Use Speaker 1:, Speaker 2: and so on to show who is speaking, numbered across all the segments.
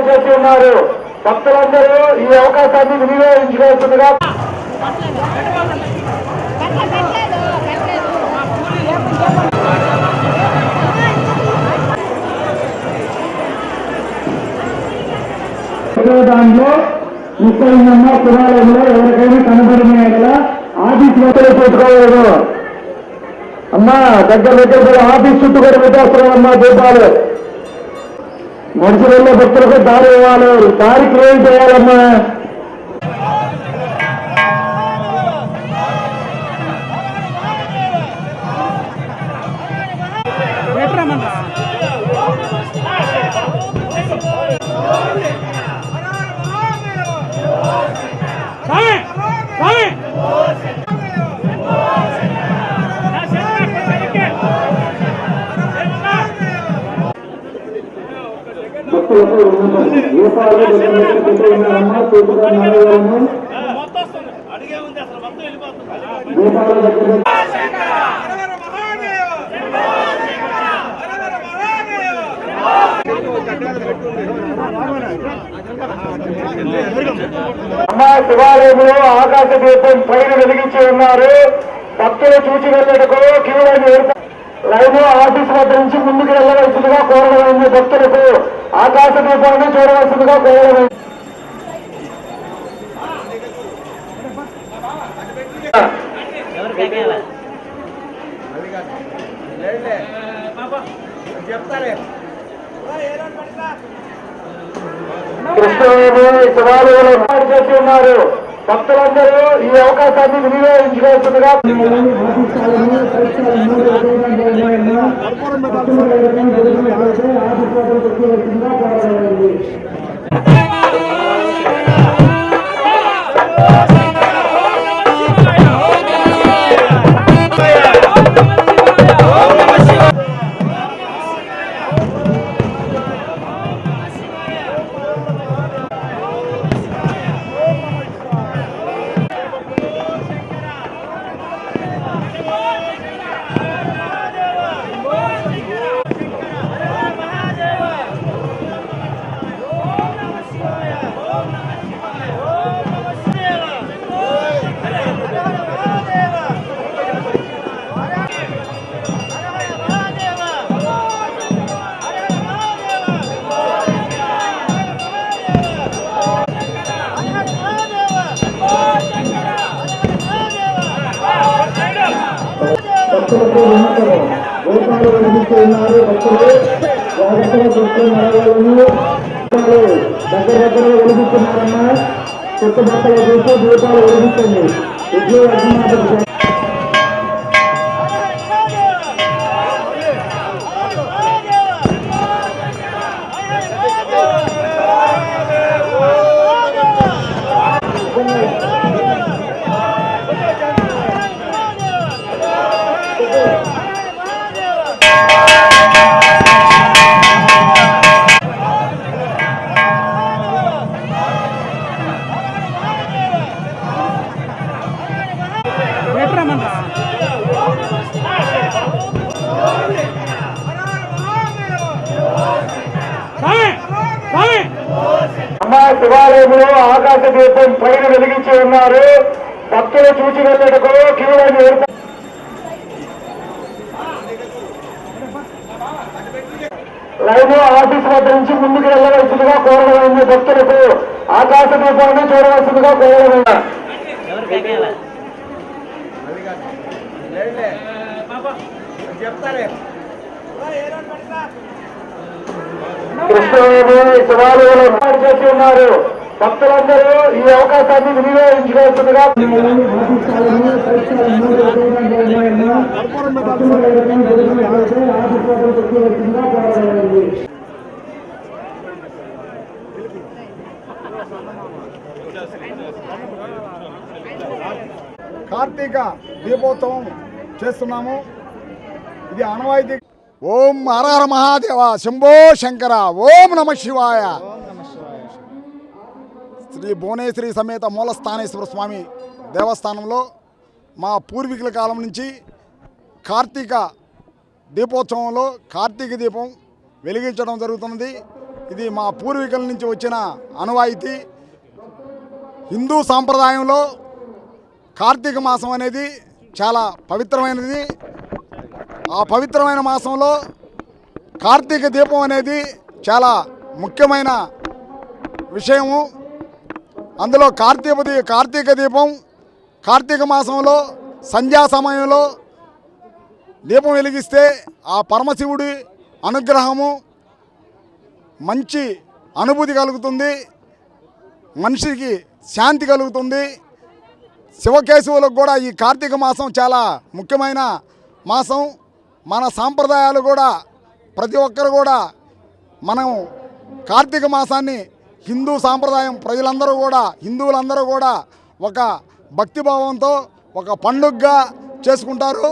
Speaker 1: చేస్తున్నారు. భక్తులందరూ ఈ అవకాశాన్ని వినియోగించుకోవాల్సిందిగా దాంట్లో ముఖ్యంగా పురాణంలో ఎవరికైనా కనబడిన ఆఫీస్ లోపలే చేసుకోలేదు. అమ్మా దగ్గర ఆఫీస్ చుట్టూ కూడా పెట్టేస్తున్నారమ్మా దీపాలు. మనుషుల భక్తులకు దారి ఇవ్వాలి, దారి క్రియేట్ చేయాలమ్మా. అమ్మా శివాలయంలో ఆకాశ దీపం పైన వెలిగించి ఉన్నారు. భక్తులు చూసి వెళ్ళటకు క్యూ లైన్ ఆఫీస్ వద్ద నుంచి ముందుకు వెళ్ళవలసిందిగా కోరడమైంది. భక్తులకు ఆకాశ దీపాన్ని చూడవలసిందిగా కోరడమైంది. కృష్ణవేణి శివాలయంలో ఏర్పాటు చేసి ఉన్నారు. భక్తులందరూ ఈ అవకాశాన్ని వినియోగించుకోవాల్సిందిగా దీపాలు వెలిగిస్తున్నారు. భక్తులు జాగ్రత్తగా చూసుకుని నడవాలని దగ్గర వెలిగిస్తున్నారన్నా. చుట్టుపక్కల చూస్తూ దీపాలు వెలిగించండి. విద్యు అగ్నిమాత అమ్మా శివాలయంలో ఆకాశ దీపం పైన వెలిగించి ఉన్నారు. భక్తులు చూసి వెళ్ళటకు క్యూ లైన్ ఏర్పాటు లైన్ ఆఫీస్ వద్ద నుంచి ముందుకు వెళ్ళవలసిందిగా కోరడమైంది. భక్తులకు ఆకాశ దీపాన్ని చూడవలసిందిగా కోరడమైంది. కృష్ణవేణి శివాలయంలో ఏర్పాటు చేసి ఉన్నారు. భక్తులందరూ ఈ అవకాశాన్ని వినియోగించుకోవాల్సిందిగా
Speaker 2: కార్తీక దీపోత్సవం చేస్తున్నాము. ఇది ఆనవాయితీ. ఓం హర హర మహాదేవ శంభో శంకర. ఓం నమ శివాయ. శ్రీ భువనేశ్వరి సమేత మూలస్థానేశ్వర స్వామి దేవస్థానంలో మా పూర్వీకుల కాలం నుంచి కార్తీక దీపోత్సవంలో కార్తీక దీపం వెలిగించడం జరుగుతున్నది. ఇది మా పూర్వీకుల నుంచి వచ్చిన ఆనవాయితీ. హిందూ సాంప్రదాయంలో కార్తీక మాసం అనేది చాలా పవిత్రమైనది. ఆ పవిత్రమైన మాసంలో కార్తీక దీపం అనేది చాలా ముఖ్యమైన విషయము. అందులో కార్తీక దీపం కార్తీక మాసంలో సంధ్యా సమయంలో దీపం వెలిగిస్తే ఆ పరమశివుడి అనుగ్రహము మంచి అనుభూతి కలుగుతుంది, మనిషికి శాంతి కలుగుతుంది. శివకేశవులకు కూడా ఈ కార్తీక మాసం చాలా ముఖ్యమైన మాసం. మన సాంప్రదాయాలు కూడా ప్రతి ఒక్కరు కూడా మనం కార్తీక మాసాన్ని హిందూ సాంప్రదాయం ప్రజలందరూ కూడా హిందువులందరూ కూడా ఒక భక్తిభావంతో ఒక పండుగగా చేసుకుంటారు.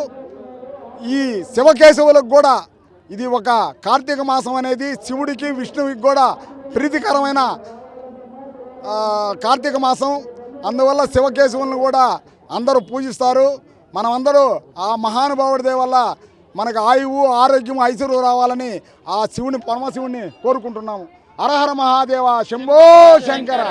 Speaker 2: ఈ శివకేశవులకు కూడా ఇది ఒక కార్తీక మాసం అనేది శివుడికి విష్ణువుకి కూడా ప్రీతికరమైన కార్తీక మాసం. అందువల్ల శివకేశవులను కూడా అందరూ పూజిస్తారు. మనమందరూ ఆ మహానుభావుడి దయ వల్ల మనకు ఆయువు ఆరోగ్యం ఐశ్వర్యం రావాలని ఆ శివుని పరమశివుని కోరుకుంటున్నాము. హర హర మహాదేవ శంభో శంకర.